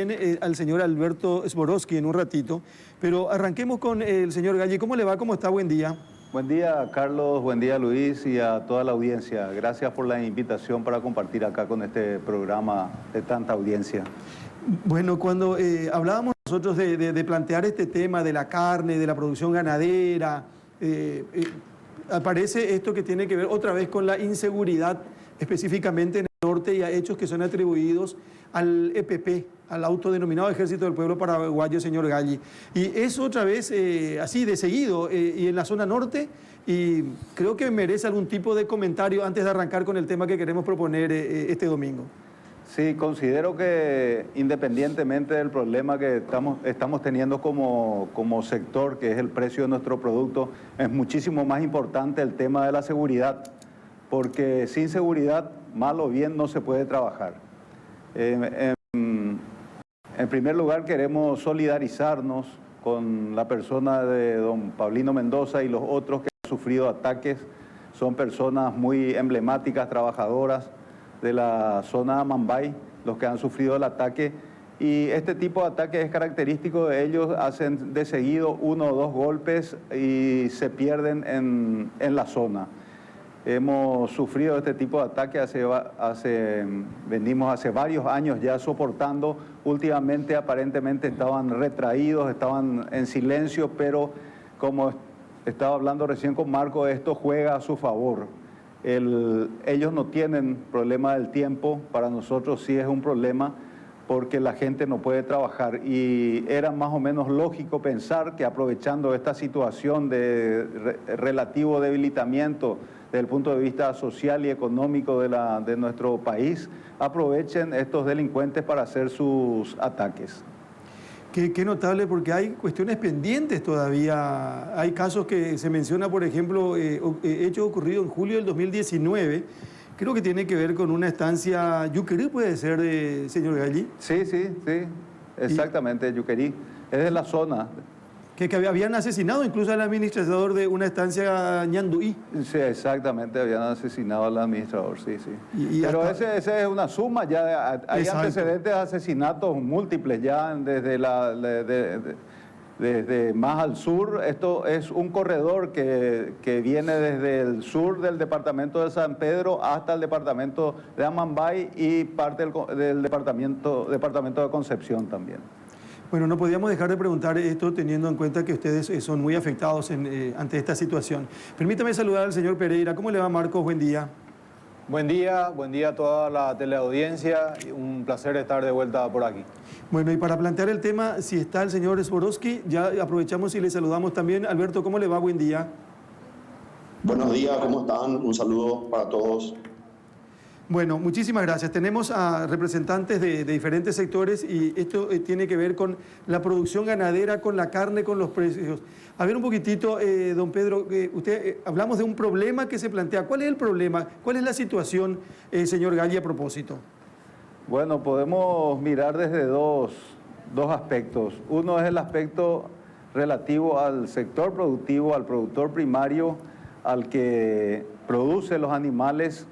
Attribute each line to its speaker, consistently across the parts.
Speaker 1: también al señor Alberto Zborowski en un ratito, pero arranquemos con el señor Galli. ¿Cómo le va? ¿Cómo está? Buen día.
Speaker 2: Buen día, Carlos, buen día, Luis, y a toda la audiencia. Gracias por la invitación para compartir acá con este programa de tanta audiencia.
Speaker 1: Bueno, cuando hablábamos nosotros de plantear este tema de la carne, de la producción ganadera, aparece esto que tiene que ver otra vez con la inseguridad, específicamente en el norte, y a hechos que son atribuidos al EPP, al autodenominado Ejército del Pueblo Paraguayo, señor Galli. Y es otra vez así de seguido y en la zona norte, y creo que merece algún tipo de comentario antes de arrancar con el tema que queremos proponer este domingo.
Speaker 2: Sí, considero que independientemente del problema que estamos teniendo como sector, que es el precio de nuestro producto, es muchísimo más importante el tema de la seguridad, porque sin seguridad, mal o bien, no se puede trabajar. En primer lugar, queremos solidarizarnos con la persona de don Paulino Mendoza y los otros que han sufrido ataques. Son personas muy emblemáticas, trabajadoras de la zona de Amambay, los que han sufrido el ataque. Y este tipo de ataques es característico de ellos, hacen de seguido 1 o 2 golpes y se pierden en la zona. Hemos sufrido este tipo de ataque venimos hace varios años ya soportando. Últimamente aparentemente estaban retraídos, estaban en silencio, pero como estaba hablando recién con Marco, esto juega a su favor. Ellos no tienen problema del tiempo, para nosotros sí es un problema porque la gente no puede trabajar, y era más o menos lógico pensar que aprovechando esta situación de relativo debilitamiento desde el punto de vista social y económico de nuestro país, aprovechen estos delincuentes para hacer sus ataques.
Speaker 1: Qué notable, porque hay cuestiones pendientes todavía. Hay casos que se menciona, por ejemplo, hechos ocurridos en julio del 2019. Creo que tiene que ver con una estancia Yuquerí, puede ser, señor Galli.
Speaker 2: Sí, exactamente, Yuquerí. Es de la zona.
Speaker 1: Que habían asesinado incluso al administrador de una estancia Ñanduí.
Speaker 2: Sí, exactamente, habían asesinado al administrador, sí. Pero esa es una suma, ya hay
Speaker 1: Exacto.
Speaker 2: Antecedentes de asesinatos múltiples ya desde más al sur. Esto es un corredor que viene desde el sur del departamento de San Pedro hasta el departamento de Amambay y parte del departamento de Concepción también.
Speaker 1: Bueno, no podíamos dejar de preguntar esto teniendo en cuenta que ustedes son muy afectados ante esta situación. Permítame saludar al señor Pereira. ¿Cómo le va, Marcos? Buen día.
Speaker 3: Buen día a toda la teleaudiencia. Un placer estar de vuelta por aquí.
Speaker 1: Bueno, y para plantear el tema, si está el señor Zborowski, ya aprovechamos y le saludamos también. Alberto, ¿cómo le va? Buen día.
Speaker 4: Buenos días, ¿cómo están? Un saludo para todos.
Speaker 1: Bueno, muchísimas gracias. Tenemos a representantes de diferentes sectores y esto tiene que ver con la producción ganadera, con la carne, con los precios. A ver un poquitito, don Pedro, hablamos de un problema que se plantea. ¿Cuál es el problema? ¿Cuál es la situación, señor Galli, a propósito?
Speaker 2: Bueno, podemos mirar desde dos aspectos. Uno es el aspecto relativo al sector productivo, al productor primario, al que produce los animales,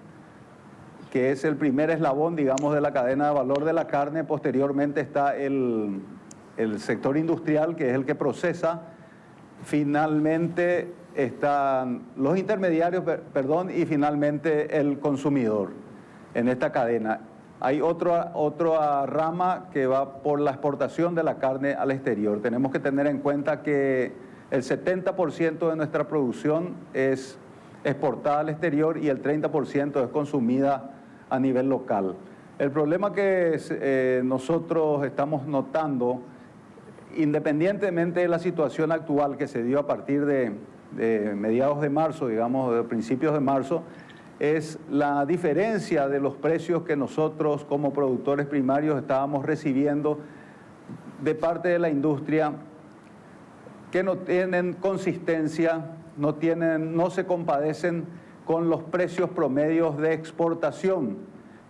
Speaker 2: que es el primer eslabón, digamos, de la cadena de valor de la carne. Posteriormente está el sector industrial, que es el que procesa. Finalmente están los intermediarios, y finalmente el consumidor en esta cadena. Hay otra rama que va por la exportación de la carne al exterior. Tenemos que tener en cuenta que el 70% de nuestra producción es exportada al exterior y el 30% es consumida a nivel local. El problema que nosotros estamos notando, independientemente de la situación actual que se dio a partir de mediados de marzo, digamos, de principios de marzo, es la diferencia de los precios que nosotros como productores primarios estábamos recibiendo de parte de la industria, que no tienen consistencia, no se compadecen con los precios promedios de exportación,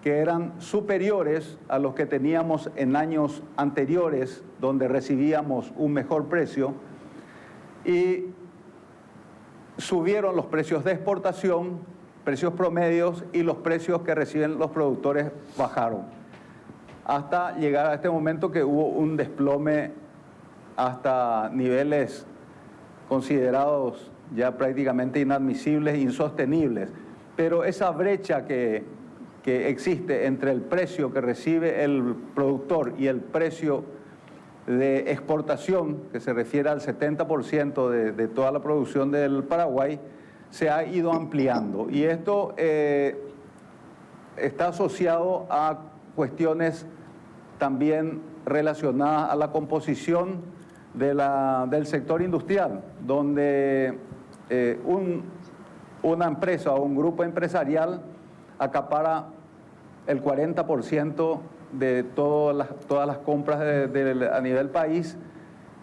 Speaker 2: que eran superiores a los que teníamos en años anteriores, donde recibíamos un mejor precio, y subieron los precios de exportación, precios promedios, y los precios que reciben los productores bajaron. hasta llegar a este momento que hubo un desplome hasta niveles considerados ya prácticamente inadmisibles, insostenibles. Pero esa brecha que existe entre el precio que recibe el productor y el precio de exportación, que se refiere al 70% de toda la producción del Paraguay, se ha ido ampliando. Y esto está asociado a cuestiones también relacionadas a la composición del sector industrial, donde una empresa o un grupo empresarial acapara el 40% de todas las compras a nivel país,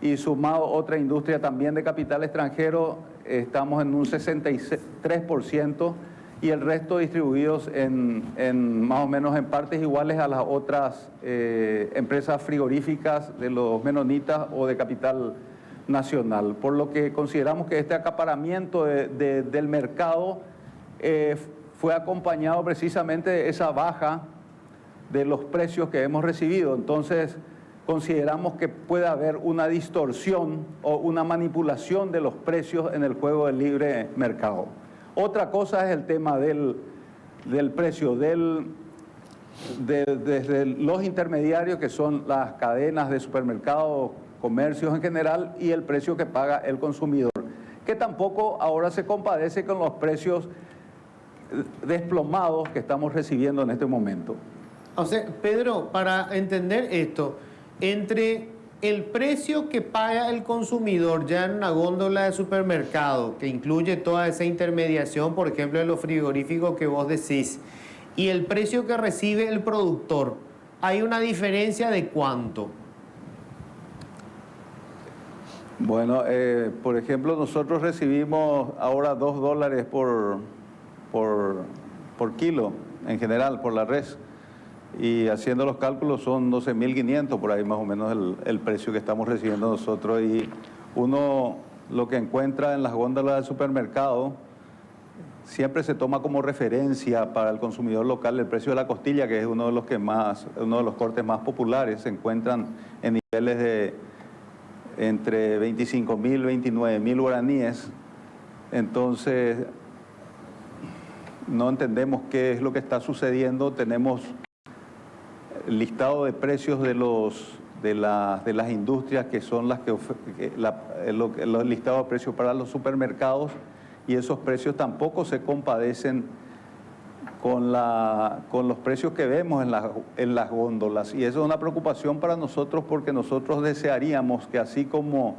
Speaker 2: y sumado otra industria también de capital extranjero, estamos en un 63%, y el resto distribuidos en más o menos en partes iguales a las otras empresas frigoríficas de los menonitas o de capital nacional. Por lo que consideramos que este acaparamiento del mercado fue acompañado precisamente de esa baja de los precios que hemos recibido. Entonces, consideramos que puede haber una distorsión o una manipulación de los precios en el juego del libre mercado. Otra cosa es el tema del precio, desde los intermediarios, que son las cadenas de supermercados, comercios en general, y el precio que paga el consumidor, que tampoco ahora se compadece con los precios desplomados que estamos recibiendo en este momento.
Speaker 5: O sea, Pedro, para entender esto, entre el precio que paga el consumidor ya en una góndola de supermercado, que incluye toda esa intermediación, por ejemplo, de los frigoríficos que vos decís, y el precio que recibe el productor, ¿hay una diferencia de cuánto?
Speaker 2: Bueno, por ejemplo, nosotros recibimos ahora $2 por kilo, en general, por la res. Y haciendo los cálculos son 12.500 por ahí más o menos el precio que estamos recibiendo nosotros. Y uno lo que encuentra en las góndolas del supermercado siempre se toma como referencia para el consumidor local el precio de la costilla, que es uno de los cortes más populares. Se encuentran en niveles de entre 25.000 y 29.000 guaraníes. Entonces, no entendemos qué es lo que está sucediendo. Tenemos el listado de precios de las industrias, que son las los listados de precios para los supermercados, y esos precios tampoco se compadecen con los precios que vemos en las góndolas. Y eso es una preocupación para nosotros, porque nosotros desearíamos que, así como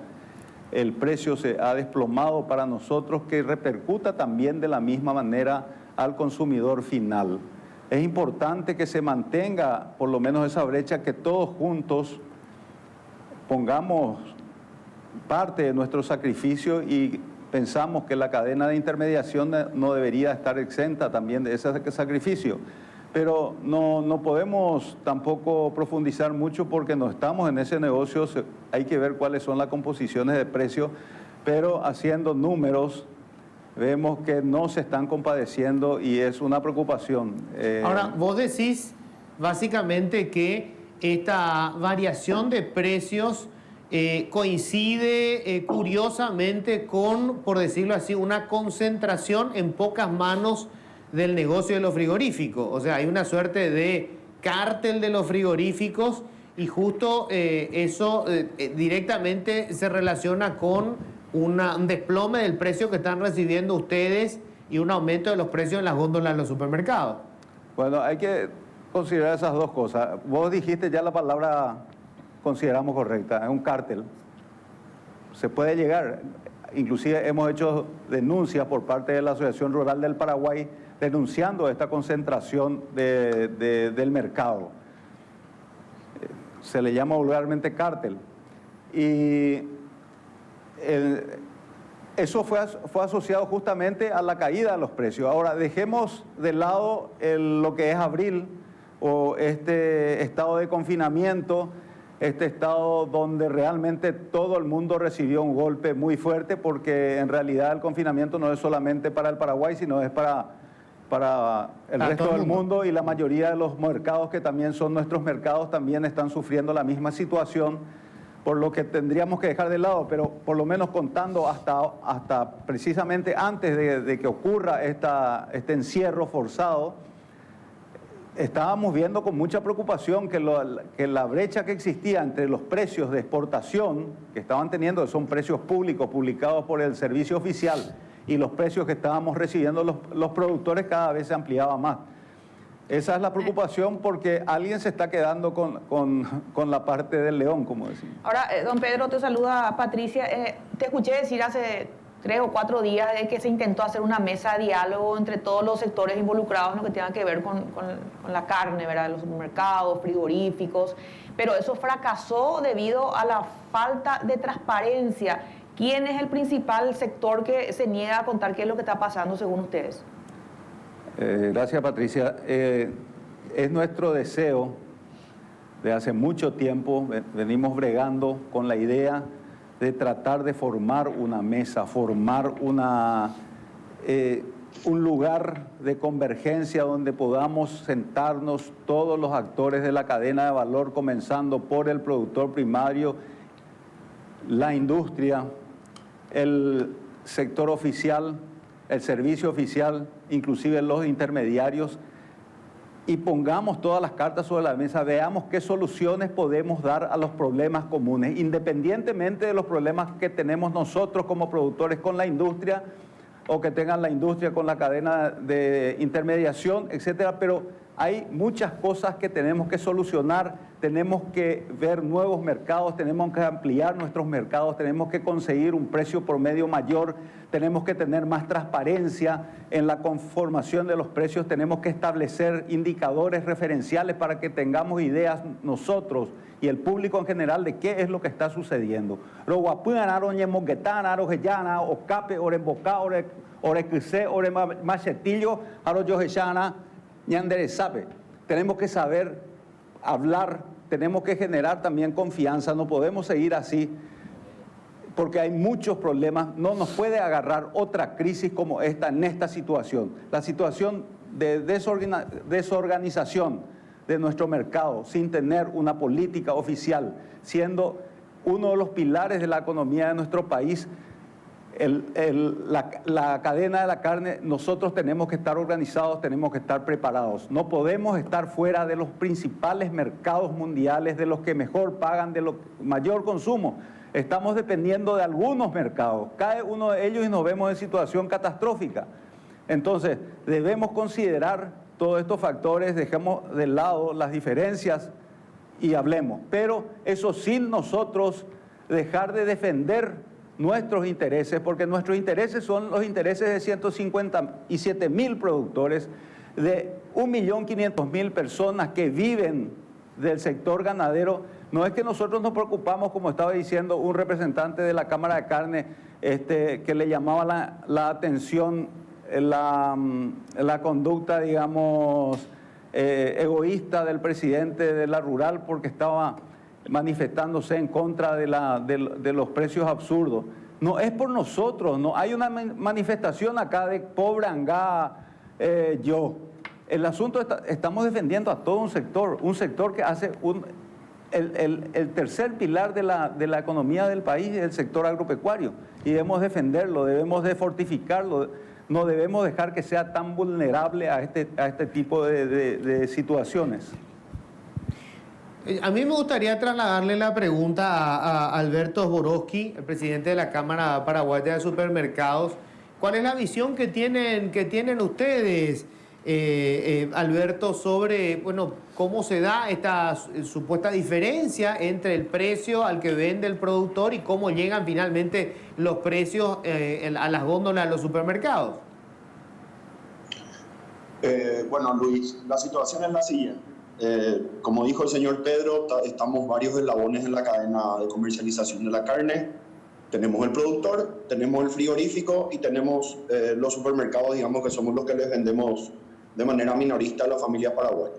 Speaker 2: el precio se ha desplomado para nosotros, que repercuta también de la misma manera al consumidor final. Es importante que se mantenga por lo menos esa brecha, que todos juntos pongamos parte de nuestro sacrificio, y pensamos que la cadena de intermediación no debería estar exenta también de ese sacrificio. Pero no podemos tampoco profundizar mucho, porque no estamos en ese negocio. Hay que ver cuáles son las composiciones de precios, pero haciendo números vemos que no se están compadeciendo, y es una preocupación.
Speaker 5: Ahora, vos decís básicamente que esta variación de precios coincide curiosamente con, por decirlo así, una concentración en pocas manos del negocio de los frigoríficos. O sea, hay una suerte de cártel de los frigoríficos, y justo eso directamente se relaciona con un desplome del precio que están recibiendo ustedes y un aumento de los precios en las góndolas de los supermercados.
Speaker 2: Bueno, hay que considerar esas dos cosas. Vos dijiste ya la palabra, consideramos correcta, es un cártel. Se puede llegar, inclusive hemos hecho denuncias por parte de la Asociación Rural del Paraguay denunciando esta concentración del mercado. Se le llama vulgarmente cártel. Y eso fue asociado justamente a la caída de los precios. Ahora, dejemos de lado lo que es abril, o este estado de confinamiento, este estado donde realmente todo el mundo recibió un golpe muy fuerte, porque en realidad el confinamiento no es solamente para el Paraguay, sino es para para el resto del mundo, y la mayoría de los mercados que también son nuestros mercados también están sufriendo la misma situación, por lo que tendríamos que dejar de lado, pero por lo menos contando hasta precisamente antes de que ocurra este encierro forzado, estábamos viendo con mucha preocupación que la brecha que existía entre los precios de exportación que estaban teniendo, que son precios públicos publicados por el servicio oficial, y los precios que estábamos recibiendo los productores cada vez se ampliaba más. Esa es la preocupación, porque alguien se está quedando con la parte del león, como decimos.
Speaker 6: Ahora, don Pedro, te saluda Patricia. Te escuché decir hace 3 o 4 días de que se intentó hacer una mesa de diálogo entre todos los sectores involucrados en lo que tenga que ver con la carne, ¿verdad? Los supermercados, frigoríficos, pero eso fracasó debido a la falta de transparencia. ¿Quién es el principal sector que se niega a contar qué es lo que está pasando según ustedes?
Speaker 2: Gracias, Patricia. Es nuestro deseo de hace mucho tiempo, venimos bregando con la idea de tratar de formar una mesa, formar un lugar de convergencia donde podamos sentarnos todos los actores de la cadena de valor, comenzando por el productor primario, la industria, el sector oficial, el servicio oficial, inclusive los intermediarios, y pongamos todas las cartas sobre la mesa, veamos qué soluciones podemos dar a los problemas comunes, independientemente de los problemas que tenemos nosotros como productores con la industria, o que tengan la industria con la cadena de intermediación, etcétera. Pero hay muchas cosas que tenemos que solucionar, tenemos que ver nuevos mercados, tenemos que ampliar nuestros mercados, tenemos que conseguir un precio promedio mayor, tenemos que tener más transparencia en la conformación de los precios, tenemos que establecer indicadores referenciales para que tengamos ideas nosotros y el público en general de qué es lo que está sucediendo. Tenemos que saber hablar, tenemos que generar también confianza, no podemos seguir así, porque hay muchos problemas. No nos puede agarrar otra crisis como esta en esta situación. La situación de desorganización de nuestro mercado sin tener una política oficial, siendo uno de los pilares de la economía de nuestro país, la cadena de la carne. Nosotros tenemos que estar organizados, tenemos que estar preparados. No podemos estar fuera de los principales mercados mundiales, de los que mejor pagan, de los mayor consumo. Estamos dependiendo de algunos mercados, cada uno de ellos, y nos vemos en situación catastrófica. Entonces, debemos considerar todos estos factores, dejemos de lado las diferencias y hablemos. Pero eso sin nosotros dejar de defender nuestros intereses, porque nuestros intereses son los intereses de 157.000 productores, de 1.500.000 personas que viven del sector ganadero. No es que nosotros nos preocupamos, como estaba diciendo un representante de la Cámara de Carne, que le llamaba la atención la conducta, digamos, egoísta del presidente de la Rural, porque estaba manifestándose en contra de los precios absurdos. No es por nosotros, no hay una manifestación acá de pobre Angá, yo. El asunto, estamos defendiendo a todo un sector que hace el tercer pilar de la economía del país, es el sector agropecuario, y debemos defenderlo, debemos de fortificarlo, no debemos dejar que sea tan vulnerable a este tipo de situaciones.
Speaker 5: A mí me gustaría trasladarle la pregunta a Alberto Zborowski, el presidente de la Cámara Paraguaya de Supermercados. ¿Cuál es la visión que tienen ustedes, Alberto, sobre, bueno, cómo se da esta supuesta diferencia entre el precio al que vende el productor y cómo llegan finalmente los precios a las góndolas de los supermercados?
Speaker 4: Bueno, Luis, la situación es la siguiente. Como dijo el señor Pedro, estamos varios eslabones en la cadena de comercialización de la carne. Tenemos el productor, tenemos el frigorífico y tenemos los supermercados, digamos, que somos los que les vendemos de manera minorista a la familia paraguaya.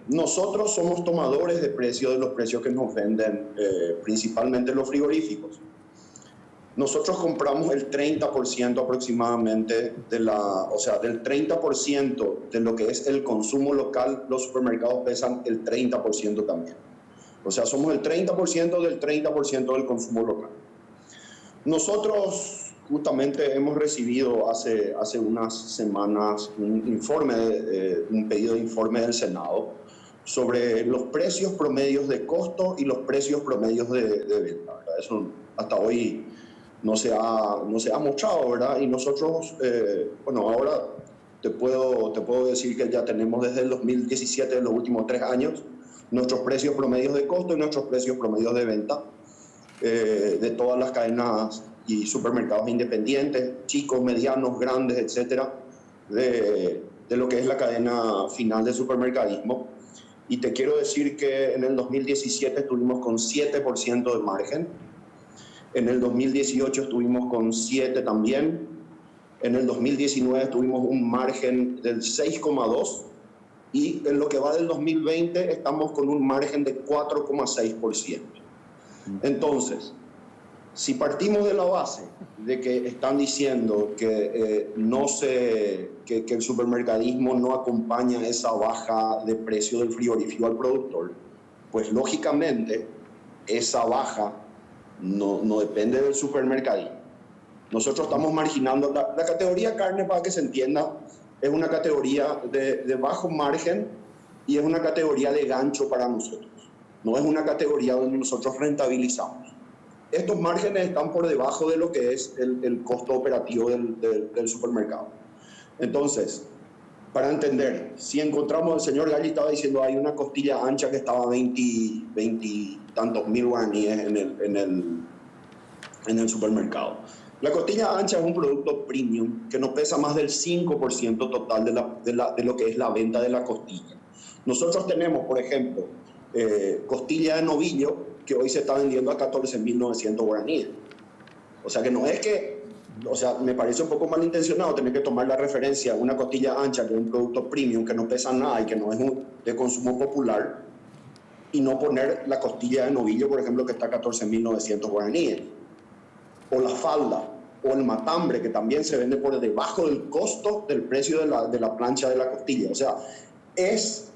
Speaker 4: Nosotros somos tomadores de precios de los precios que nos venden principalmente los frigoríficos. Nosotros compramos el 30% aproximadamente del 30% de lo que es el consumo local, los supermercados pesan el 30% también. O sea, somos el 30% del 30% del consumo local. Nosotros justamente hemos recibido hace unas semanas un pedido de informe del Senado sobre los precios promedios de costo y los precios promedios de venta, ¿verdad? Eso hasta hoy no se ha mostrado, ¿verdad? Y nosotros, ahora te puedo decir que ya tenemos desde el 2017, en los últimos 3 años, nuestros precios promedios de costo y nuestros precios promedios de venta de todas las cadenas y supermercados independientes, chicos, medianos, grandes, etcétera, de lo que es la cadena final de supermercadismo. Y te quiero decir que en el 2017 estuvimos con 7% de margen, en el 2018 estuvimos con 7 también, en el 2019 tuvimos un margen del 6,2 y en lo que va del 2020 estamos con un margen de 4,6%. Entonces, si partimos de la base de que están diciendo que el supermercadismo no acompaña esa baja de precio del frigorífico al productor, pues lógicamente esa baja no depende del supermercadismo. Nosotros estamos marginando la categoría carne, para que se entienda, es una categoría de bajo margen y es una categoría de gancho para nosotros. No es una categoría donde nosotros rentabilizamos. Estos márgenes están por debajo de lo que es el costo operativo del supermercado. Entonces, para entender, si encontramos, el señor Galli estaba diciendo, hay una costilla ancha que estaba 20 y tantos mil guaraníes en el supermercado. La costilla ancha es un producto premium que no pesa más del 5% total de lo que es la venta de la costilla. Nosotros tenemos, por ejemplo, costilla de novillo que hoy se está vendiendo a 14.900 guaraníes. O sea que no es que, me parece un poco malintencionado tener que tomar la referencia a una costilla ancha, que es un producto premium, que no pesa nada y que no es de consumo popular, y no poner la costilla de novillo, por ejemplo, que está a 14.900 guaraníes. O la falda, o el matambre, que también se vende por debajo del costo del precio de la plancha de la costilla. O sea,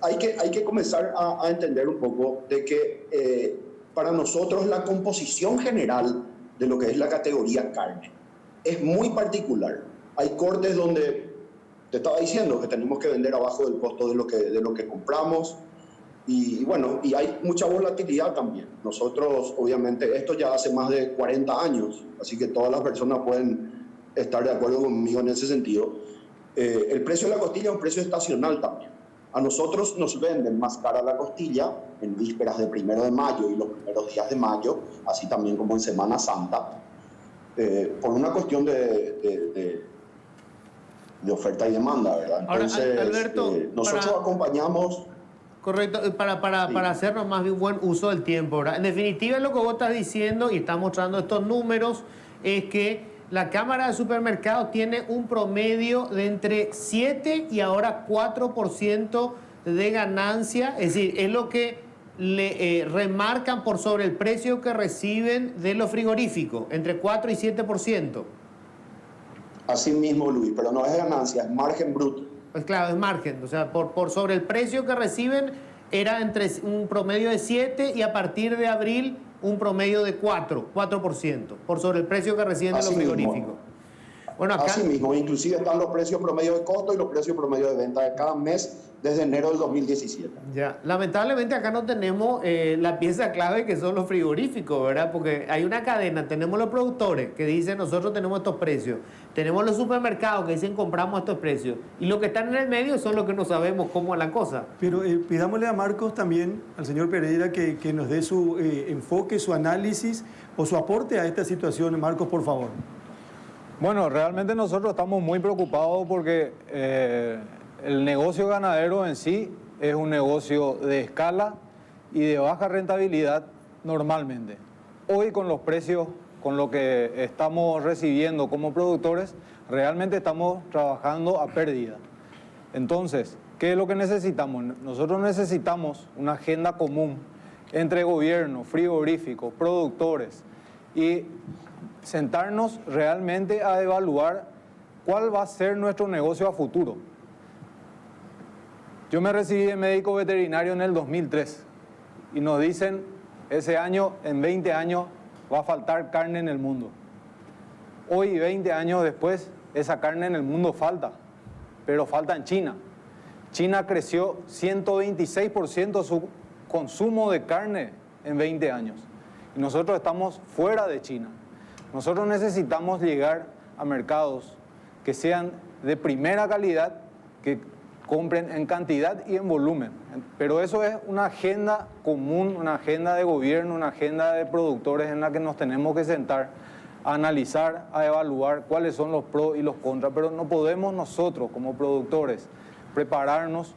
Speaker 4: hay que comenzar a entender un poco de que para nosotros la composición general de lo que es la categoría carne es muy particular. Hay cortes donde te estaba diciendo que tenemos que vender abajo del costo de lo que compramos y hay mucha volatilidad también. Nosotros, obviamente, esto ya hace más de 40 años, así que todas las personas pueden estar de acuerdo conmigo en ese sentido. El precio de la costilla es un precio estacional también. A nosotros nos venden más cara la costilla en vísperas de 1 de mayo y los primeros días de mayo, así también como en Semana Santa, por una cuestión de oferta y demanda, ¿verdad? Entonces,
Speaker 5: ahora, Alberto,
Speaker 4: nosotros acompañamos...
Speaker 5: Correcto, para hacernos más bien buen uso del tiempo, ¿verdad? En definitiva, lo que vos estás diciendo y estás mostrando estos números es que la Cámara de Supermercados tiene un promedio de entre 7 y ahora 4% de ganancia, es decir, es lo que le remarcan por sobre el precio que reciben de los frigoríficos, entre 4 y 7%.
Speaker 4: Así mismo, Luis, pero no es ganancia, es margen bruto.
Speaker 5: Pues claro, es margen, o sea, por sobre el precio que reciben era entre un promedio de 7 y a partir de abril un promedio de 4%, por sobre el precio que reciben de los frigoríficos. Bueno, acá...
Speaker 4: Así mismo, inclusive están los precios promedio de costo y los precios promedio de venta de cada mes desde enero del 2017.
Speaker 5: Ya, lamentablemente acá no tenemos la pieza clave que son los frigoríficos, ¿verdad? Porque hay una cadena, tenemos los productores que dicen nosotros tenemos estos precios, tenemos los supermercados que dicen compramos estos precios, y los que están en el medio son los que no sabemos cómo es la cosa.
Speaker 1: Pero pidámosle a Marcos también, al señor Pereira, que nos dé su enfoque, su análisis o su aporte a esta situación. Marcos, por favor.
Speaker 3: Bueno, realmente nosotros estamos muy preocupados porque el negocio ganadero en sí es un negocio de escala y de baja rentabilidad normalmente. Hoy con los precios, con lo que estamos recibiendo como productores, realmente estamos trabajando a pérdida. Entonces, ¿qué es lo que necesitamos? Nosotros necesitamos una agenda común entre gobierno, frigoríficos, productores y sentarnos realmente a evaluar cuál va a ser nuestro negocio a futuro. Yo me recibí de médico veterinario en el 2003 y nos dicen, ese año, en 20 años, va a faltar carne en el mundo. Hoy, 20 años después, esa carne en el mundo falta, pero falta en China. China creció 126% su consumo de carne en 20 años. Y nosotros estamos fuera de China. Nosotros necesitamos llegar a mercados que sean de primera calidad, que compren en cantidad y en volumen. Pero eso es una agenda común, una agenda de gobierno, una agenda de productores en la que nos tenemos que sentar a analizar, a evaluar cuáles son los pros y los contras. Pero no podemos nosotros, como productores, prepararnos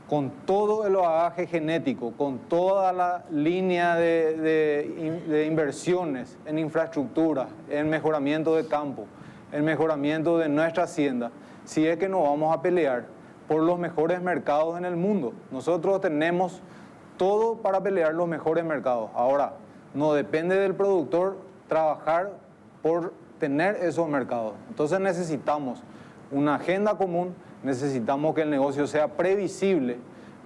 Speaker 3: con todo el bagaje genético, con toda la línea de inversiones en infraestructura, en mejoramiento de campo, en mejoramiento de nuestra hacienda, si es que nos vamos a pelear por los mejores mercados en el mundo. Nosotros tenemos todo para pelear los mejores mercados. Ahora, no depende del productor trabajar por tener esos mercados. Entonces necesitamos una agenda común, necesitamos que el negocio sea previsible,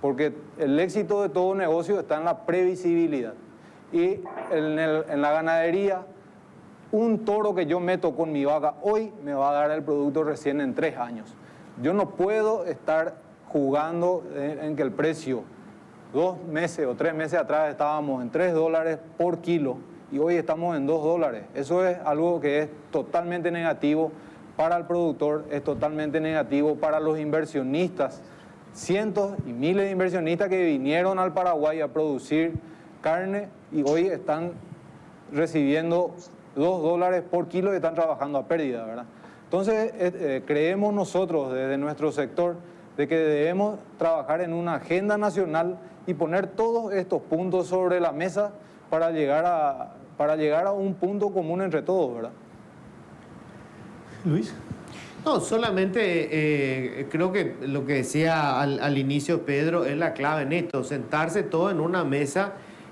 Speaker 3: porque el éxito de todo negocio está en la previsibilidad. Y en la ganadería, un toro que yo meto con mi vaca hoy me va a dar el producto recién en 3 años. Yo no puedo estar jugando en que el precio, 2 meses o 3 meses atrás estábamos en $3 por kilo y hoy estamos en $2. Eso es algo que es totalmente negativo para el productor, es totalmente negativo para los inversionistas. Cientos y miles de inversionistas que vinieron al Paraguay a producir carne y hoy están recibiendo $2 por kilo y están trabajando a pérdida, ¿verdad? Entonces, creemos nosotros desde nuestro sector de que debemos trabajar en una agenda nacional y poner todos estos puntos sobre la mesa para llegar a un punto común entre todos, ¿verdad?
Speaker 1: Luis.
Speaker 5: No, solamente creo que lo que decía al inicio Pedro es la clave en esto, sentarse todo en una mesa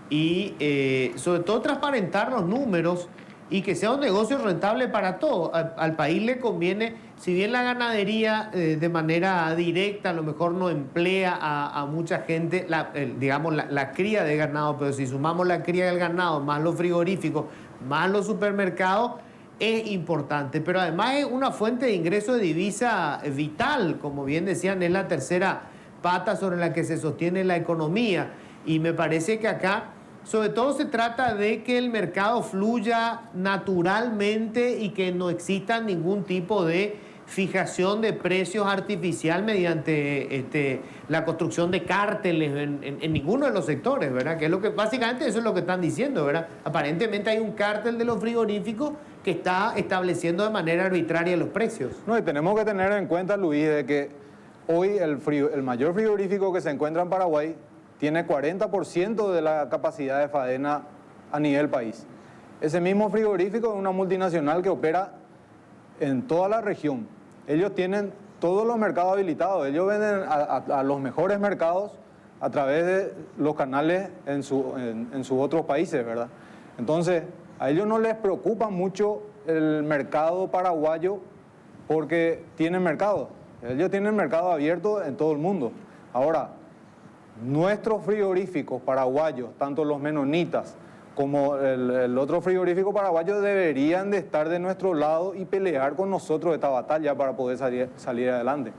Speaker 5: y sobre todo transparentar los números y que sea un negocio rentable para todos. Al país le conviene, si bien la ganadería de manera directa a lo mejor no emplea a mucha gente, la cría de ganado, pero si sumamos la cría del ganado, más los frigoríficos, más los supermercados, es importante. Pero además es una fuente de ingreso de divisa vital, como bien decían, es la tercera pata sobre la que se sostiene la economía. Y me parece que acá sobre todo se trata de que el mercado fluya naturalmente y que no exista ningún tipo de fijación de precios artificial mediante la construcción de cárteles en ninguno de los sectores, ¿verdad? Que es lo que básicamente eso es lo que están diciendo, ¿verdad? Aparentemente hay un cártel de los frigoríficos que está estableciendo de manera arbitraria los precios.
Speaker 3: No, y tenemos que tener en cuenta, Luis, de que hoy el mayor frigorífico que se encuentra en Paraguay tiene 40% de la capacidad de faena a nivel país. Ese mismo frigorífico es una multinacional que opera en toda la región. Ellos tienen todos los mercados habilitados. Ellos venden a los mejores mercados a través de los canales en sus otros países, ¿verdad? Entonces, a ellos no les preocupa mucho el mercado paraguayo porque tienen mercado. Ellos tienen mercado abierto en todo el mundo. Ahora, nuestros frigoríficos paraguayos, tanto los menonitas como el otro frigorífico paraguayo, deberían de estar de nuestro lado y pelear con nosotros esta batalla para poder salir adelante.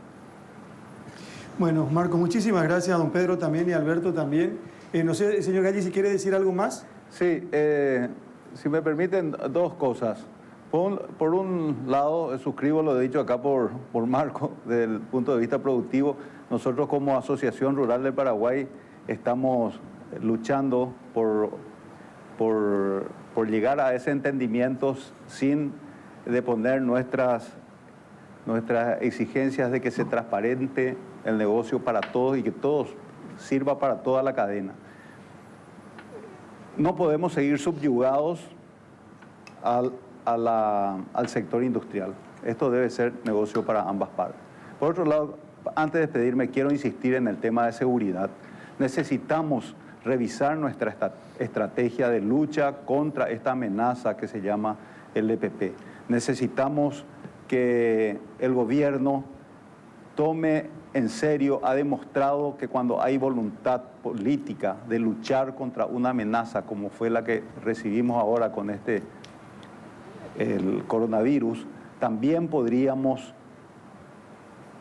Speaker 1: Bueno, Marco, muchísimas gracias, don Pedro también y Alberto también. No sé, señor Galli, si quiere decir algo más.
Speaker 2: Sí, si me permiten, 2 cosas. Por un lado, suscribo lo dicho acá por Marco, desde el punto de vista productivo. Nosotros como Asociación Rural del Paraguay estamos luchando por llegar a ese entendimiento sin deponer nuestras exigencias de que se transparente el negocio para todos y que todo sirva para toda la cadena. No podemos seguir subyugados al sector industrial. Esto debe ser negocio para ambas partes. Por otro lado, antes de despedirme, quiero insistir en el tema de seguridad. Necesitamos revisar nuestra estrategia de lucha contra esta amenaza que se llama el EPP. Necesitamos que el gobierno tome en serio, ha demostrado que cuando hay voluntad política de luchar contra una amenaza como fue la que recibimos ahora con el coronavirus, también podríamos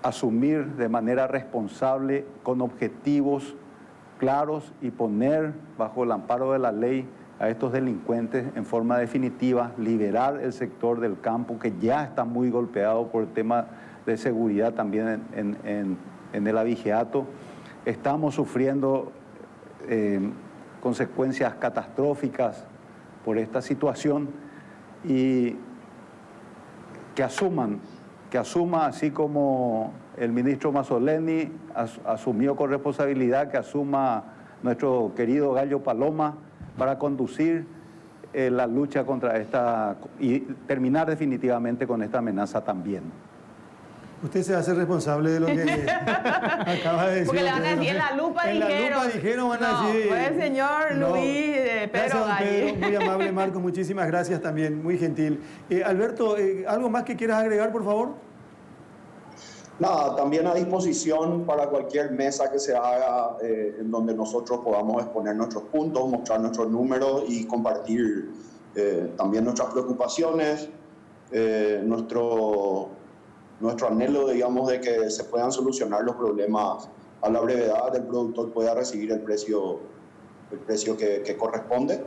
Speaker 2: asumir de manera responsable, con objetivos claros y poner bajo el amparo de la ley a estos delincuentes en forma definitiva, liberar el sector del campo que ya está muy golpeado por el tema de seguridad también en el abigeato. Estamos sufriendo consecuencias catastróficas por esta situación y que asuma, así como el ministro Mazzoleni asumió con responsabilidad, que asuma nuestro querido Gallo Paloma para conducir la lucha contra esta y terminar definitivamente con esta amenaza también.
Speaker 1: Usted se hace responsable de lo que acaba de decir.
Speaker 6: Porque le van a decir, en la lupa dijeron.
Speaker 1: En la lupa dijeron, van a decir.
Speaker 6: Fue el señor Luis Pedro
Speaker 1: Gracias,
Speaker 6: Galli.
Speaker 1: Pedro, muy amable, Marcos, muchísimas gracias también, muy gentil. Alberto, ¿algo más que quieras agregar, por favor?
Speaker 4: Nada, también a disposición para cualquier mesa que se haga en donde nosotros podamos exponer nuestros puntos, mostrar nuestros números y compartir también nuestras preocupaciones, nuestro anhelo, digamos, de que se puedan solucionar los problemas a la brevedad, el productor pueda recibir el precio que corresponde.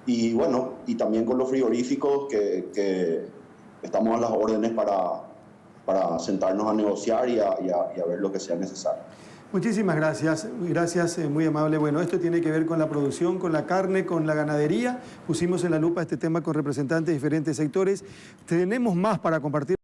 Speaker 4: Y bueno, y también con los frigoríficos que estamos a las órdenes para sentarnos a negociar y a ver lo que sea necesario.
Speaker 1: Muchísimas gracias, muy amable. Bueno, esto tiene que ver con la producción, con la carne, con la ganadería. Pusimos en la lupa este tema con representantes de diferentes sectores. Tenemos más para compartir.